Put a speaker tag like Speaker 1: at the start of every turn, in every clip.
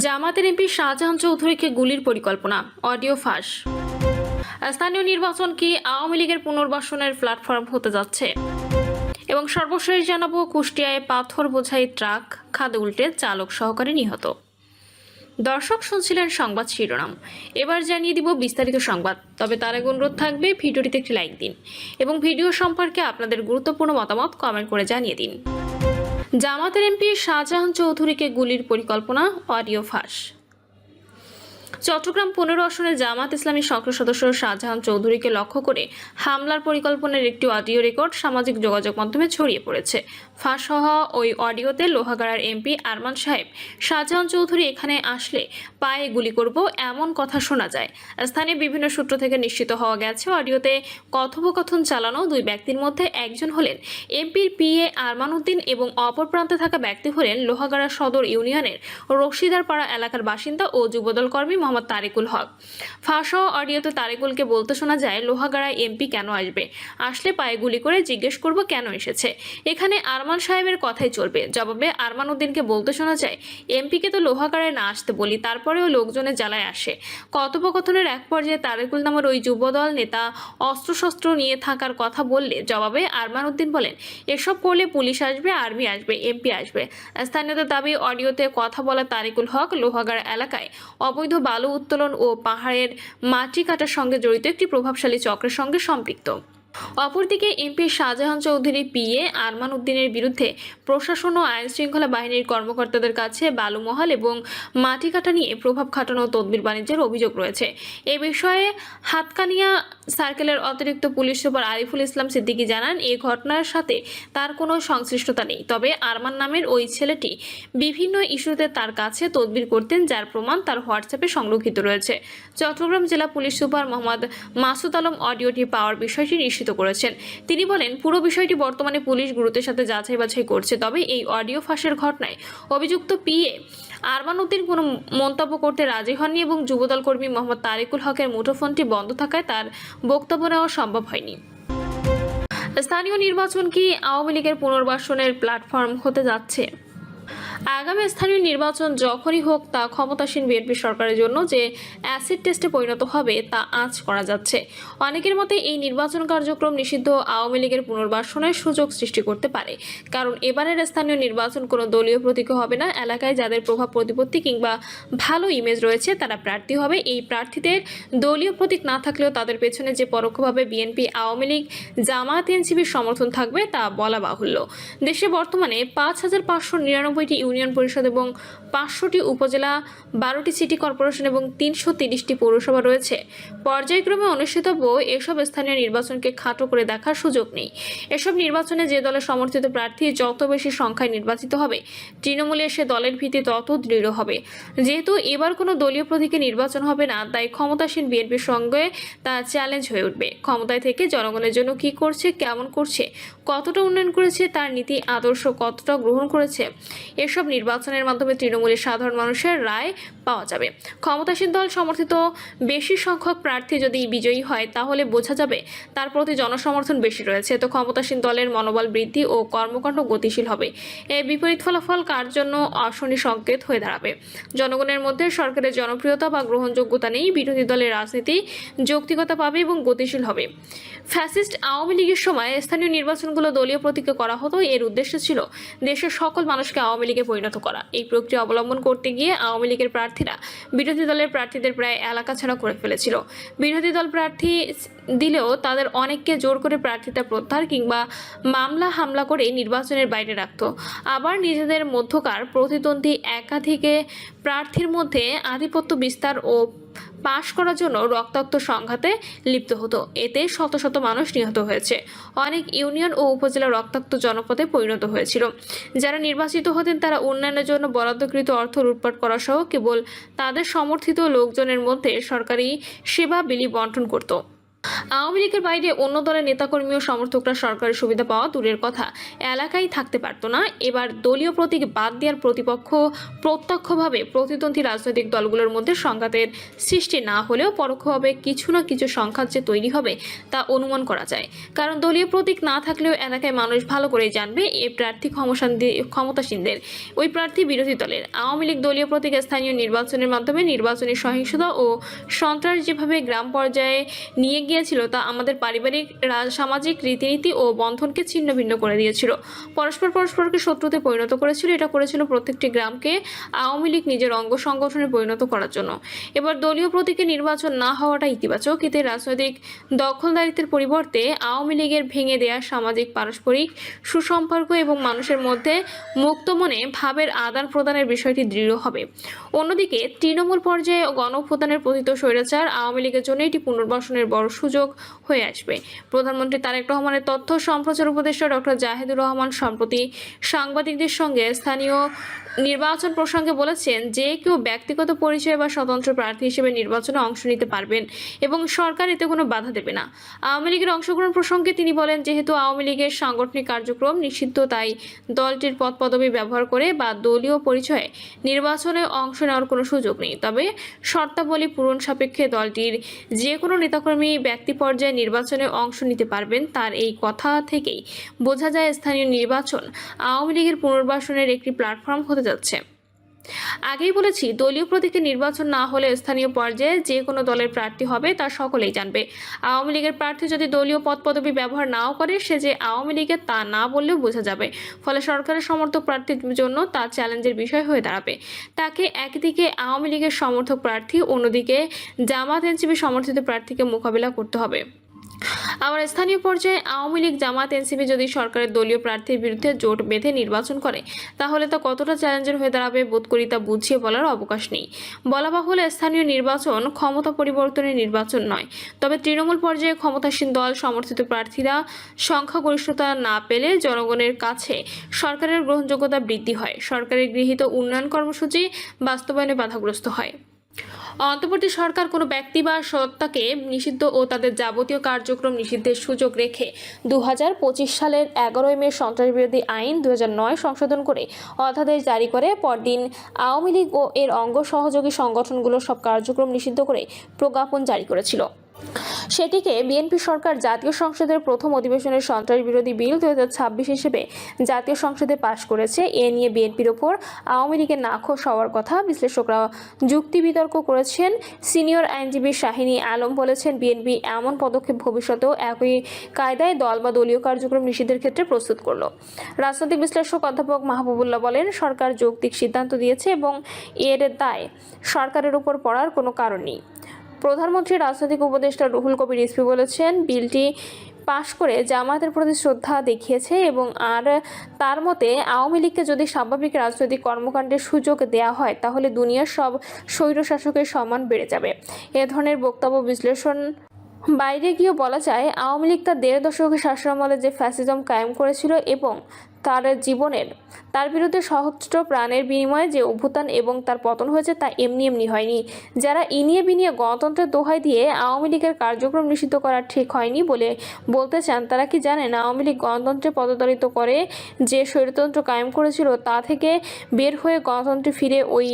Speaker 1: জামাতের এমপি শাহজাহান চৌধুরীকে গুলির পরিকল্পনা, অডিও ফাঁস। স্থানীয় নির্বাচন কি আওয়ামী লীগের পুনর্বাসনের প্ল্যাটফর্ম হতে যাচ্ছে? এবং সর্বশেষ জানাবো, কুষ্টিয়ায় পাথর বোঝাই ট্রাক খাদে উল্টে চালক সহকারী নিহত। দর্শক শুনছিলেন সংবাদ শিরোনাম, এবার জানিয়ে দিব বিস্তারিত সংবাদ। তবে তার আগে অনুরোধ থাকবে ভিডিওটিতে একটি লাইক দিন এবং ভিডিও সম্পর্কে আপনাদের গুরুত্বপূর্ণ মতামত কমেন্ট করে জানিয়ে দিন। জামাতের এমপি শাহজাহান চৌধুরীকে গুলির পরিকল্পনা, অডিও ফাঁস। চট্টগ্রাম 15 আসনের জামাত ইসলামী সক্রিয় সদস্য শাহজাহান চৌধুরীকে লক্ষ্য করে হামলার পরিকল্পনার একটি অডিও রেকর্ড সামাজিক যোগাযোগ মাধ্যমে ছড়িয়ে পড়েছে। ফাঁস হওয়া ওই অডিওতে লোহাগাড়ার এমপি আরমান সাহেব শাহজাহান চৌধুরী এখানে আসলে পায়ে গুলি করব এমন কথা শোনা যায়। স্থানীয় বিভিন্ন সূত্র থেকে নিশ্চিত হওয়া গেছে, অডিওতে কথোপকথন চালানো দুই ব্যক্তির মধ্যে একজন হলেন এমপির পিএ আরমান উদ্দিন এবং অপর প্রান্তে থাকা ব্যক্তি হলেন লোহাগাড়া সদর ইউনিয়নের রশিদারপাড়া এলাকার বাসিন্দা ও যুবদল কর্মী মোহাম্মদ তারিকুল হক। ফাঁস হওয়া অডিওতে তারিকুলকে বলতে শোনা যায়, লোহাগাড়ায় এমপি কেন আসবে, আসলে পায়ে গুলি করে জিজ্ঞেস করব কেন এসেছে, এখানে আরমান সাহেবের কথাই চলবে। জবাবে আরমান উদ্দিনকে বলতে শোনা যায়, এমপিকে তো লোহাগাড়ায় না আসতে বলি, তারপরেও লোকজনের জ্বালায় আসে। কথোপকথনের এক পর্যায়ে তারিকুল নামের ওই যুবদল নেতা অস্ত্রশস্ত্র নিয়ে থাকার কথা বললে জবাবে আরমান উদ্দিন বলেন, এসব করলে পুলিশ আসবে, আর্মি আসবে, এমপি আসবে। স্থানীয়দের দাবি, অডিওতে কথা বলা তারিকুল হক লোহাগাড়া এলাকায় অবৈধ বালু উত্তোলন ও পাহাড়ের মাটি কাটার সঙ্গে জড়িত একটি প্রভাবশালী চক্রের সঙ্গে সম্পৃক্ত। অপরদিকে এমপি শাহজাহান চৌধুরী পিএ আরমান উদ্দিনের বিরুদ্ধে প্রশাসন ও আইন শৃঙ্খলা বাহিনীর কর্মকর্তাদের কাছে বালুমহাল এবং মাটি কাটা নিয়ে প্রভাব খাটানো তদবির বাণিজ্যের অভিযোগ রয়েছে। এ বিষয়ে হাতকানিয়া সার্কেলের অতিরিক্ত পুলিশ সুপার আরিফুল ইসলাম সিদ্দিকী জানান, এই ঘটনার সাথে তার কোনো সংশ্লিষ্টতা নেই। তবে আরমান নামের ওই ছেলেটি বিভিন্ন ইস্যুতে তার কাছে তদবির করতেন, যার প্রমাণ তার হোয়াটসঅ্যাপে সংরক্ষিত রয়েছে। চট্টগ্রাম জেলা পুলিশ সুপার মোহাম্মদ মাসুদ আলম অডিওটি পাওয়ার বিষয়টি নিশ্চিত করেছেন। তিনি বলেন, পুরো বিষয়টি বর্তমানে পুলিশ গুরুত্বের সাথে যাচাই বাছাই করছে। তবে এই অডিও ফাঁসের ঘটনায় অভিযুক্ত পিএ আরমান উদ্দিন কোনো মন্তব্য করতে রাজি হননি এবং যুবদল কর্মী মোহাম্মদ তারিকুল হকের মুঠোফোনটি বন্ধ থাকায় তার বক্তব্য নেওয়া সম্ভব হয়নি। স্থানীয় নির্বাচন কি আওয়ামী লীগের পুনর্বাসনের প্ল্যাটফর্ম হতে যাচ্ছে? আগামী স্থানীয় নির্বাচন যখনই হোক, তা ক্ষমতাসীন বিএনপি সরকারের জন্য যে অ্যাসিড টেস্টে পরিণত হবে তা আঁচ করা যাচ্ছে। অনেকের মতে এই নির্বাচন কার্যক্রম নিষিদ্ধ আওয়ামী লীগের পুনর্বাসনের সুযোগ সৃষ্টি করতে পারে, কারণ এবারের স্থানীয় নির্বাচন কোনো দলীয় প্রতীক হবে না। এলাকায় যাদের প্রভাব প্রতিপত্তি কিংবা ভালো ইমেজ রয়েছে তারা প্রার্থী হবে। এই প্রার্থীদের দলীয় প্রতীক না থাকলেও তাদের পেছনে যে পরোক্ষভাবে বিএনপি, আওয়ামী লীগ, জামায়াত, এনসিপির সমর্থন থাকবে তা বলা বাহুল্য। দেশে বর্তমানে 5599টি ইউনিয়ন পরিষদ এবং 500টি উপজেলা, 12টি সিটি কর্পোরেশন এবং 330টি পৌরসভা রয়েছে। পর্যায়ক্রমে অনুষ্ঠিতব্য এসব স্থানীয় নির্বাচনকে খাটো করে দেখার সুযোগ নেই। এসব নির্বাচনে যে দলের সমর্থিত প্রার্থী যত বেশি সংখ্যায় নির্বাচিত হবে, তৃণমূলে সে দলের ভিত্তি তত দৃঢ় হবে। যেহেতু এবার কোনো দলীয় প্রতীকে নির্বাচন হবে না, তাই ক্ষমতাসীন বিএনপির সঙ্গে তা চ্যালেঞ্জ হয়ে উঠবে। ক্ষমতায় থেকে জনগণের জন্য কি করছে, কেমন করছে, কতটা উন্নয়ন করেছে, তার নীতি আদর্শ কতটা গ্রহণ করেছে, এসব নির্বাচনের মাধ্যমে তৃণমূলের সাধারণ মানুষের রায় পাওয়া যাবে। ক্ষমতাসীন দল সমর্থিত বেশি সংখ্যক প্রার্থী যদি বিজয়ী হয়, তাহলে বোঝা যাবে তার প্রতি জনসমর্থন বেশি রয়েছে। তো ক্ষমতাসীন দলের মনোবল বৃদ্ধি ও কর্মকাণ্ড গতিশীল হবে। এর বিপরীত ফলাফল কার জন্য অশনি সংকেত হয়ে দাঁড়াবে। জনগণের মধ্যে সরকারের জনপ্রিয়তা বা গ্রহণযোগ্যতা নেই, বিরোধী দলের রাজনীতি যৌক্তিকতা পাবে এবং গতিশীল হবে। ফ্যাসিস্ট আওয়ামী লীগের সময় স্থানীয় নির্বাচনগুলো দলীয় প্রতীকে করা হতো। এর উদ্দেশ্য ছিল দেশের সকল মানুষকে আওয়ামী লীগে পরিণত করা। এই প্রক্রিয়া অবলম্বন করতে গিয়ে আওয়ামী লীগের প্রার্থীরা বিরোধী দলের প্রার্থীদের প্রায় এলাকা ছাড়া করে ফেলেছিল। বিরোধী দল প্রার্থী দিলেও তাদের অনেককে জোর করে প্রার্থিতা প্রত্যাহার কিংবা মামলা হামলা করে নির্বাচনের বাইরে রাখত। আবার নিজেদের মধ্যকার প্রতিদ্বন্দ্বী একাধিক প্রার্থীর মধ্যে আধিপত্য বিস্তার ও পাশ করার জন্য রক্তাক্ত সংঘাতে লিপ্ত হতো। এতে শত শত মানুষ নিহত হয়েছে। অনেক ইউনিয়ন ও উপজেলা রক্তাক্ত জনপদে পরিণত হয়েছিল। যারা নির্বাচিত হতেন তারা উন্নয়নের জন্য বরাদ্দকৃত অর্থ লুটপাট করা সহ কেবল তাদের সমর্থিত লোকজনের মধ্যে সরকারি সেবা বিলি বন্টন করত। আওয়ামী লীগের বাইরে অন্য দলের নেতাকর্মী ও সমর্থকরা সরকারের সুবিধা পাওয়া দূরের কথা, এলাকায় থাকতে পারত না। এবার দলীয় প্রতীক বাদ দেওয়ার প্রতিপক্ষ প্রত্যক্ষভাবে প্রতিদ্বন্দ্বী রাজনৈতিক দলগুলোর মধ্যে সংঘাতের সৃষ্টি না হলেও পরোক্ষভাবে কিছু না কিছু সংঘাত যে তৈরি হবে তা অনুমান করা যায়। কারণ দলীয় প্রতীক না থাকলেও এলাকায় মানুষ ভালো করেই জানবে এই প্রার্থী ক্ষমতাসীনদের, ওই প্রার্থী বিরোধী দলের। আওয়ামী লীগ দলীয় প্রতীক স্থানীয় নির্বাচনের মাধ্যমে নির্বাচনী সহিংসতা ও সন্ত্রাস যেভাবে গ্রাম পর্যায়ে নিয়ে গিয়েছিল তা আমাদের পারিবারিক সামাজিক রীতিনীতি ও বন্ধনকে ছিন্ন ভিন্ন করে দিয়েছিল, পরস্পরকে শত্রুতে পরিণত করেছিল। এটা করেছিল প্রত্যেকটি গ্রামকে আওয়ামী লীগ নিজের অঙ্গ সংগঠনে পরিণত করার জন্য। এবার দলীয় প্রতীকে নির্বাচন না হওয়াটা ইতিবাচক। এতে রাজনৈতিক দখলদারিত্বের পরিবর্তে আওয়ামী লীগের ভেঙে দেওয়া সামাজিক পারস্পরিক সুসম্পর্ক এবং মানুষের মধ্যে মুক্ত মনে ভাবের আদান প্রদানের বিষয়টি দৃঢ় হবে। অন্যদিকে তৃণমূল পর্যায়ে গণঅভ্যুত্থানের পতিত স্বৈরাচার আওয়ামী লীগের জন্য এটি পুনর্বাসনের বড় সুযোগ হয়ে আসবে। প্রধানমন্ত্রী তারেক রহমানের তথ্য সম্প্রচার উপদেষ্টা ডক্টর জাহিদুর রহমান সম্প্রতি সাংবাদিকদের সঙ্গে স্থানীয় নির্বাচন প্রসঙ্গে বলেছেন যে কেউ ব্যক্তিগত পরিচয় বা স্বতন্ত্র প্রার্থী হিসেবে নির্বাচনে অংশ নিতে পারবেন এবং সরকার এতে কোনো বাধা দেবে না। আওয়ামী লীগের অংশগ্রহণ প্রসঙ্গে তিনি বলেন, যেহেতু আওয়ামী লীগের সাংগঠনিক কার্যক্রম নিষিদ্ধ, তাই দলটির পদপদবি ব্যবহার করে বা দলীয় পরিচয়ে নির্বাচনে অংশ নেওয়ার কোনো সুযোগ নেই। তবে শর্তাবলী পূরণ সাপেক্ষে দলটির যে কোনো নেতাকর্মী ব্যক্তি পর্যায়ে নির্বাচনে অংশ নিতে পারবেন। তার এই কথা থেকেই বোঝা যায় স্থানীয় নির্বাচন আওয়ামী লীগের পুনর্বাসনের একটি প্ল্যাটফর্ম হতে যাচ্ছে। আগেই বলেছি, দলীয় প্রতীকে নির্বাচন না হলে স্থানীয় পর্যায়ে যে কোনো দলের প্রার্থী হবে তা সকলেই জানবে। আওয়ামী লীগের প্রার্থী যদি দলীয় পদপদবি ব্যবহার নাও করে, সে যে আওয়ামী লীগের তা না বললেও বোঝা যাবে। ফলে সরকারের সমর্থক প্রার্থীর জন্য তা চ্যালেঞ্জের বিষয় হয়ে দাঁড়াবে। তাকে একদিকে আওয়ামী লীগের সমর্থক প্রার্থী, অন্যদিকে জামাত এনসিপি সমর্থিত প্রার্থীকে মোকাবিলা করতে হবে। আবার স্থানীয় পর্যায়ে আওয়ামী লীগ জামাত এনসিপি যদি সরকারের দলীয় প্রার্থীর বিরুদ্ধে জোট বেঁধে নির্বাচন করে, তাহলে তা কতটা চ্যালেঞ্জের হয়ে দাঁড়াবে বোধ করি তা বুঝিয়ে বলার অবকাশ নেই। বলা বাহুল্য, স্থানীয় নির্বাচন ক্ষমতা পরিবর্তনের নির্বাচন নয়। তবে তৃণমূল পর্যায়ে ক্ষমতাসীন দল সমর্থিত প্রার্থীরা সংখ্যাগরিষ্ঠতা না পেলে জনগণের কাছে সরকারের গ্রহণযোগ্যতা বৃদ্ধি হয়, সরকারের গৃহীত উন্নয়ন কর্মসূচি বাস্তবায়নে বাধাগ্রস্ত হয়। অন্তর্বর্তী সরকার কোনো ব্যক্তি বা সত্তাকে নিষিদ্ধ ও তাদের যাবতীয় কার্যক্রম নিষিদ্ধের সুযোগ রেখে 2025 সালের 11 মে সন্ত্রাসবিরোধী আইন 2009 সংশোধন করে অধ্যাদেশ জারি করে। পরদিন আওয়ামী লীগ ও এর অঙ্গ সহযোগী সংগঠনগুলোর সব কার্যক্রম নিষিদ্ধ করে প্রজ্ঞাপন জারি করেছিল। সেটিকে বিএনপি সরকার জাতীয় সংসদের প্রথম অধিবেশনের সন্ত্রাস বিরোধী বিল 2026 হিসেবে জাতীয় সংসদে পাশ করেছে। এ নিয়ে বিএনপির ওপর আওয়ামী লীগের নাখোশ হওয়ার কথা বিশ্লেষকরা যুক্তি বিতর্ক করেছেন। সিনিয়র আইনজীবী শাহিনী আলম বলেছেন, বিএনপি এমন পদক্ষেপ ভবিষ্যতেও একই কায়দায় দল বা দলীয় কার্যক্রম নিষিদ্ধের ক্ষেত্রে প্রস্তুত করল। রাজনৈতিক বিশ্লেষক অধ্যাপক মাহবুবুল্লাহ বলেন, সরকার যৌক্তিক সিদ্ধান্ত দিয়েছে এবং এর দায় সরকারের উপর পড়ার কোনো কারণ নেই। প্রধানমন্ত্রীর রাজনৈতিক উপদেষ্টা রুহুল কবির রিজভী বলেছেন, বিলটি পাশ করে জামায়াতের প্রতি শ্রদ্ধা দেখিয়েছে এবং তার মতে আওয়ামী লীগকে যদি স্বাভাবিক রাজনৈতিক কর্মকাণ্ডের সুযোগ দেওয়া হয়, তাহলে দুনিয়ার সব স্বৈরশাসকের সম্মান বেড়ে যাবে। এ ধরনের বক্তব্য বিশ্লেষণ বাইরে গিয়েও বলা যায়, আওয়ামী লীগ তার 1.5 দশকের শাসনামলে যে ফ্যাসিজম কায়েম করেছিল এবং তার বিরুদ্ধে সহস্র প্রাণের বিনিময়ে যে অভ্যুত্থান এবং তার পতন হয়েছে তা এমনি হয়নি। যারা ইনিয়ে বিনিয়ে গণতন্ত্রের দোহাই দিয়ে আওয়ামী লীগের কার্যক্রম নিষিদ্ধ করা ঠিক হয়নি বলে বলতে চান, তারা কি জানেন আওয়ামী লীগ গণতন্ত্রে পদদলিত করে যে স্বৈরতন্ত্র কায়েম করেছিল তা থেকে বের হয়ে গণতন্ত্রে ফিরে ওই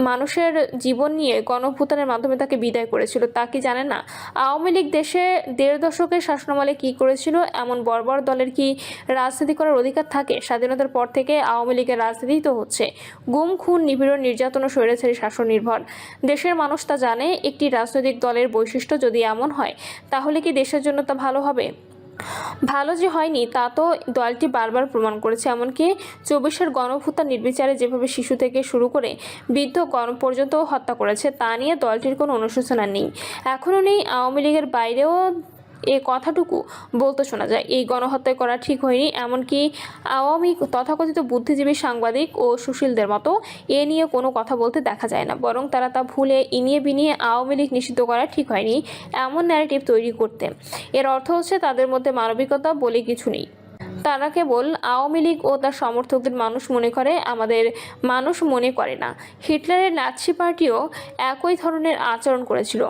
Speaker 1: মানুষের জীবন নিয়ে গণঅভ্যুত্থানের মাধ্যমে তাকে বিদায় করেছিল? তা কি জানেন না? আওয়ামী লীগ দেশে 1.5 দশকের শাসনামলে কি করেছিল? এমন বর্বর দলের কি রাজনীতি করার অধিকার থাকে? স্বাধীনতার পর থেকে আওয়ামী লীগের রাজনীতি তো হচ্ছে গুম, খুন, নিপীড়ন, নির্যাতন ও স্বৈরাচারী শাসন নির্ভর। দেশের মানুষ তা জানে। একটি রাজনৈতিক দলের বৈশিষ্ট্য যদি এমন হয়, তাহলে কি দেশের জন্য তা ভালো হবে? ভালো যে হয়নি তা তো দলটি বারবার প্রমাণ করেছে। এমনকি 24-এর গণঅভ্যুত্থান নির্বিচারে যেভাবে শিশু থেকে শুরু করে বৃদ্ধ পর্যন্ত হত্যা করেছে, তা নিয়ে দলটির কোনো অনুশোচনা নেই, এখনও নেই। আওয়ামী লীগের বাইরেও এই কথাটুকু বলতে শোনা যায়, এই গণহত্যা করা ঠিক হয়নি। এমনকি আওয়ামী তথাকথিত বুদ্ধিজীবী, সাংবাদিক ও সুশীলদের মতো এ নিয়ে কোনো কথা বলতে দেখা যায় না, বরং তারা তা ভুলে ইনিয়ে বিনিয়ে আওয়ামী লীগ নিষিদ্ধ করা ঠিক হয়নি এমন ন্যারেটিভ তৈরি করতে। এর অর্থ হচ্ছে তাদের মধ্যে মানবিকতা বলে কিছু নেই। তারা কেবল আওয়ামী লীগ ও তার সমর্থকদের মানুষ মনে করে, আমাদের মানুষ মনে করে না। হিটলারের নাৎসি পার্টিও একই ধরনের আচরণ করেছিল।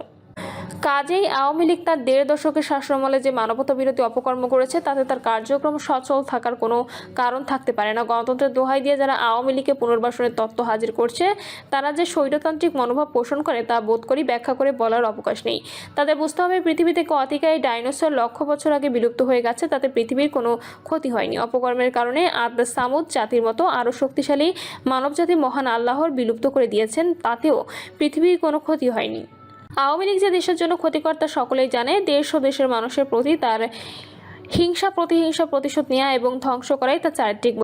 Speaker 1: কাজেই আওয়ামী লীগ তার ১.৫ দশকের শাসনামলে যে মানবতা বিরোধী অপকর্ম করেছে তাতে তার কার্যক্রম সচল থাকার কোনো কারণ থাকতে পারে না। গণতন্ত্রের দোহাই দিয়ে যারা আওয়ামী লীগকে পুনর্বাসনের তত্ত্ব হাজির করছে তারা যে স্বৈরতান্ত্রিক মনোভাব পোষণ করে তা বোধ করি ব্যাখ্যা করে বলার অবকাশ নেই। তাদের বুঝতে হবে পৃথিবী থেকে অতিকায় ডাইনোসর লক্ষ বছর আগে বিলুপ্ত হয়ে গেছে, তাতে পৃথিবীর কোনো ক্ষতি হয়নি। অপকর্মের কারণে আদ সামুদ জাতির মতো আরও শক্তিশালী মানবজাতি মহান আল্লাহর বিলুপ্ত করে দিয়েছেন, তাতেও পৃথিবীর কোনো ক্ষতি হয়নি। আওয়ামী লীগ যে দেশের জন্য ক্ষতিকর তা সকলেই জানে। দেশ ও দেশের মানুষের প্রতি তার হিংসা প্রতিহিংসা প্রতিশোধ নেওয়া এবং ধ্বংস করাই তার চারিত্রিক